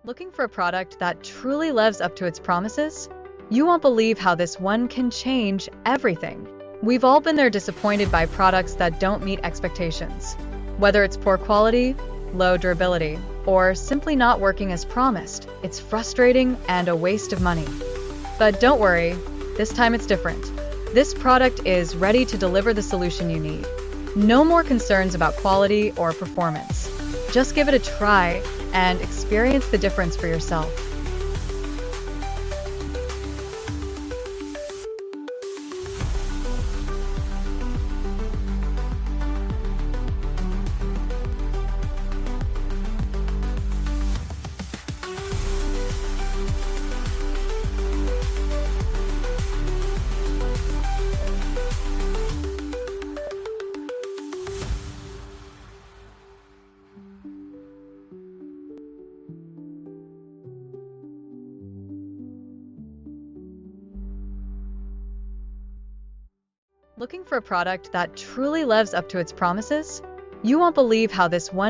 Looking for a product that truly lives up to its promises? You won't believe how this one can change everything. We've all been there, disappointed by products that don't meet expectations. Whether it's poor quality, low durability, or simply not working as promised, it's frustrating and a waste of money. But don't worry, this time it's different. This product is ready to deliver the solution you need. No more concerns about quality or performance. Just give it a try and experience the difference for yourself. Looking for a product that truly lives up to its promises? You won't believe how this one